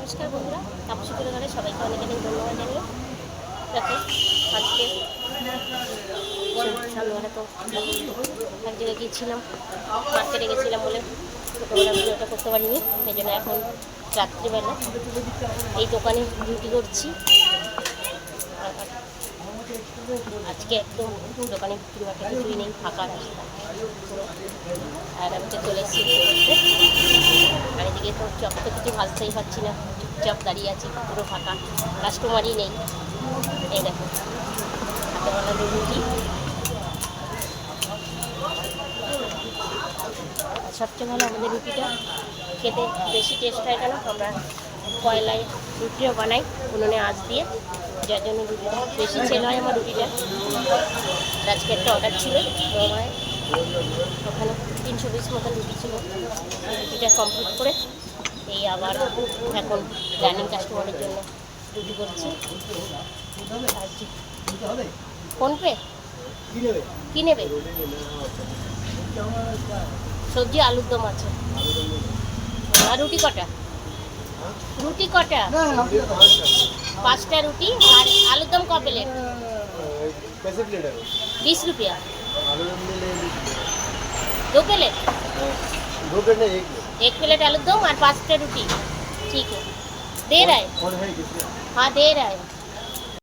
নমস্কার বন্ধুরা, তাপসী পরিবারে সবাইকে অনেক অনেক ধন্যবাদ জানিয়ে দেখো আজকে সন্ধ্যাবেলা তো এক জায়গায় গিয়েছিলাম, মার্কেটে গেছিলাম বলে ছোটোবেলা ভিডিওটা করতে পারিনি। এই জন্য এখন রাত্রিবেলা এই দোকানে ডিউটি করছি। আজকে একদম দোকানে বিক্রি বাটা কিছুই নেই, ফাঁকা রাস্তা পুরো। আর আমি তো চলে এসেছি করতে। আর এদিকে তো চপ তো কিছু ভাজতেই পারছি না, চুপচাপ দাঁড়িয়ে আছি, পুরো ফাঁকা, কাস্টমারই নেই। এই দেখো হাতে বানানো রুটি। সবচেয়ে ভালো আমাদের রুটিটা খেতে বেশি টেস্ট হয়, কেন আমরা কয়লায় রুটিও বানাই উনুনে আঁচ দিয়ে, যার জন্য রুটিটা বেশি সেল হয় আমার রুটিটা। আজকে একটা অর্ডার ছিল রমায়, ওখানে 300 পিস মতন রুটি ছিল। রুটিটা কমপ্লিট করে এই আবার এখন রানিং কাস্টমারের জন্য রুটি করছি। ফোনপে কী নেবে? সবজি আলুর দম আছে। আর রুটি কটা? রুটি কটা? 5টা রুটি। আর আলুর দম ক প্লেট? 20 रुपया। 2 प्लेट? 2 प्लेट नहीं, 1 प्लेट आलू दम और 5टा रोटी। ठीक है, दे रहा है। हाँ दे रहा है।